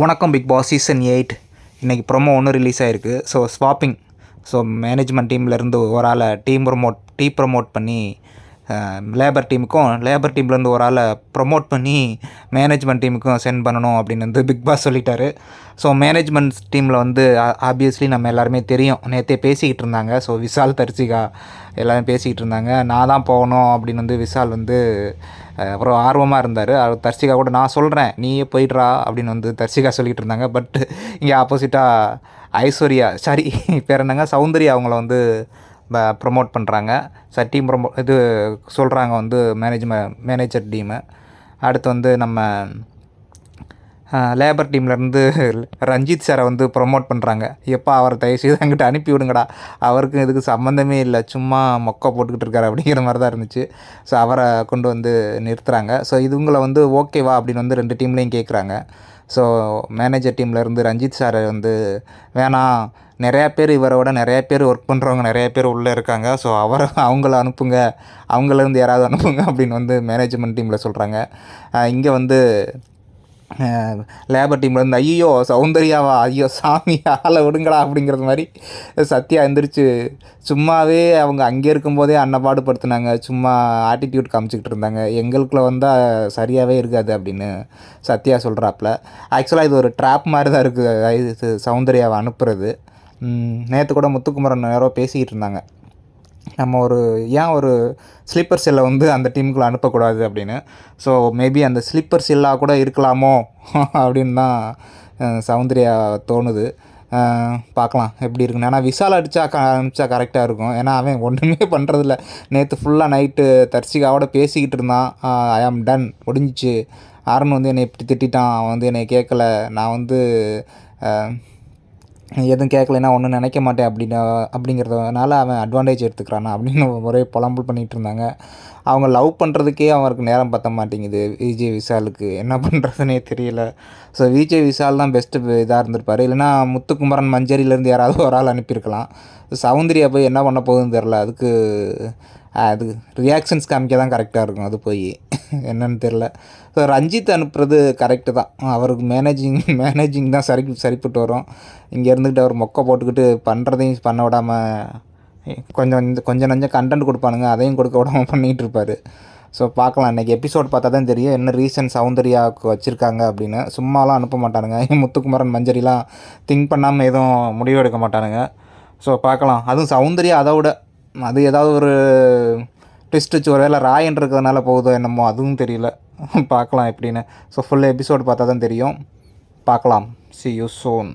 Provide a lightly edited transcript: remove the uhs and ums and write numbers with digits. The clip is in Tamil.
வணக்கம் பிக் பாஸ் சீசன் 8 இன்றைக்கி ப்ரொமோ ஒன்று ரிலீஸ் ஆகிருக்கு. So swapping. ஸோ மேனேஜ்மெண்ட் டீம்லேருந்து ஒரு ஆளை ப்ரொமோட் பண்ணி லேபர் டீமுக்கும், லேபர் டீம்லேருந்து ஒரு ஆளை ப்ரொமோட் பண்ணி மேனேஜ்மெண்ட் டீமுக்கும் சென்ட் பண்ணணும் அப்படின்னு வந்து பிக் பாஸ் சொல்லிட்டாரு. ஸோ மேனேஜ்மெண்ட் டீமில் வந்து ஆப்வியஸ்லி நம்ம எல்லாருமே தெரியும், நேற்றே பேசிக்கிட்டு இருந்தாங்க. ஸோ விஷால், தர்சிகா எல்லோரும் பேசிக்கிட்டு இருந்தாங்க. நான் தான் போகணும் அப்படின்னு வந்து விஷால் வந்து அப்புறம் ஆர்வமாக இருந்தார். தர்சிகா கூட நான் சொல்கிறேன் நீயே போயிட்றா அப்படின்னு வந்து தர்சிகா சொல்லிகிட்டு இருந்தாங்க. பட் இங்கே ஆப்போசிட்டாக ஐஸ்வர்யா, சாரி பேர் என்னங்க, சௌந்தர்யா அவங்கள வந்து ப்ரொமோட் பண்ணுறாங்க. டீம் இது சொல்கிறாங்க வந்து மேனேஜர் டீமு. அடுத்து வந்து நம்ம லேபர் டீம்லேருந்து ரஞ்சித் சாரை வந்து ப்ரொமோட் பண்ணுறாங்க. எப்போ அவரை தயவுசெய்து அங்கிட்ட அனுப்பி விடுங்கடா, அவருக்கும் இதுக்கு சம்மந்தமே இல்லை, சும்மா மொக்கை போட்டுக்கிட்டு இருக்காரு அப்படிங்கிற மாதிரி தான் இருந்துச்சு. ஸோ அவரை கொண்டு வந்து நிறுத்துகிறாங்க. ஸோ இதுங்களை வந்து ஓகேவா அப்படின்னு வந்து 2 டீம்லேயும் கேட்குறாங்க. ஸோ மேனேஜர் டீம்லேருந்து ரஞ்சித் சார் வந்து வேணாம், நிறையா பேர் இவரோட நிறையா பேர் ஒர்க் பண்ணுறவங்க நிறையா பேர் உள்ளே இருக்காங்க, ஸோ அவங்கள அனுப்புங்க, அவங்களேருந்து யாராவது அனுப்புங்க அப்படின்னு வந்து மேனேஜ்மெண்ட் டீமில் சொல்கிறாங்க. இங்கே வந்து லேபர் டீம்லேருந்து ஐயோ சௌந்தர்யாவா, ஐயோ சாமி ஆளை விடுங்களா அப்படிங்கிறது மாதிரி சத்யா எந்திரிச்சு சும்மாவே அவங்க அங்கே இருக்கும்போதே அன்னப்பாடுபடுத்தினாங்க, சும்மா ஆட்டிடியூட் காமிச்சிக்கிட்டு இருந்தாங்க, எங்களுக்குள்ள வந்தால் சரியாகவே இருக்காது அப்படின்னு சத்யா சொல்கிறாப்புல. ஆக்சுவலாக இது ஒரு ட்ராப் மாதிரி தான் இருக்குது இது சௌந்தர்யாவை அனுப்புறது. நேற்று கூட முத்துக்குமரன் யாரோ பேசிக்கிட்டு இருந்தாங்க, நம்ம ஏன் ஒரு ஸ்லீப்பர் செல்லை வந்து அந்த டீமுக்குள்ளே அனுப்பக்கூடாது அப்படின்னு. ஸோ மேபி அந்த ஸ்லீப்பர் செல்லாக கூட இருக்கலாமோ அப்படின்னு தான் சௌந்தர்யா தோணுது. பார்க்கலாம் எப்படி இருக்குன்னு. ஆனால் விஷால் அனுப்பிச்சா கரெக்டாக இருக்கும். ஏன்னா அவன் ஒன்றுமே பண்ணுறதில்ல. நேற்று ஃபுல்லாக நைட்டு தர்சிகாவோட பேசிக்கிட்டு இருந்தான். ஐ ஆம் டன், முடிஞ்சிச்சு, அருண் வந்து என்னை இப்படி திட்டான், அவன் வந்து என்னை கேட்கல, நான் வந்து எதுவும் கேட்கலைன்னா ஒன்றும் நினைக்க மாட்டேன் அப்படிங்கிறதுனால அவன் அட்வான்டேஜ் எடுத்துக்கிறானா அப்படின்னு ஒரே புலம்பல் பண்ணிகிட்டு இருந்தாங்க. அவங்க லவ் பண்ணுறதுக்கே அவருக்கு நேரம் பற்ற மாட்டேங்குது விஜய் விஷாலுக்கு, என்ன பண்ணுறதுனே தெரியல. ஸோ விஜய் விஷால் தான் பெஸ்ட்டு இதாக இருந்திருப்பார். இல்லைனா முத்துக்குமரன் மஞ்சரிலேருந்து யாராவது ஒரு ஆள் அனுப்பியிருக்கலாம். சௌந்தர்யா போய் என்ன பண்ண போகுதுன்னு தெரில. அது ரியாக்ஷன்ஸ் காமிக்க தான் கரெக்டாக இருக்கும், அது போய் என்னன்னு தெரில. ஸோ ரஞ்சித் அனுப்புறது கரெக்டு தான், அவருக்கு மேனேஜிங் தான் சரிப்பட்டு வரும். இங்கே இருந்துக்கிட்டு அவர் மொக்கை போட்டுக்கிட்டு பண்ணுறதையும் பண்ண விடாமல் கொஞ்சம் நஞ்சம் கண்டென்ட் கொடுப்பானுங்க, அதையும் கொடுக்க விடாமல் பண்ணிகிட்டு இருப்பார். ஸோ பார்க்கலாம், இன்றைக்கி எபிசோட் பார்த்தா தான் தெரியும் என்ன ரீசன் சௌந்தர்யாவுக்கு வச்சுருக்காங்க அப்படின்னு. சும்மாலாம் அனுப்ப மாட்டானுங்க, முத்துக்குமரன் மஞ்சரிலாம் திங்க் பண்ணாமல் எதுவும் முடிவு எடுக்க மாட்டானுங்க. ஸோ பார்க்கலாம். அதுவும் சௌந்தர்யா அதை விட அது ஏதாவது ஒரு ட்விஸ்ட் வச்சு ஒரு வேளை ராயன் இருக்கிறதுனால போகுதோ என்னமோ, அதுவும் தெரியல. பார்க்கலாம் எப்படின்னு. ஸோ ஃபுல் எபிசோடு பார்த்தா தான் தெரியும். பார்க்கலாம். See you soon.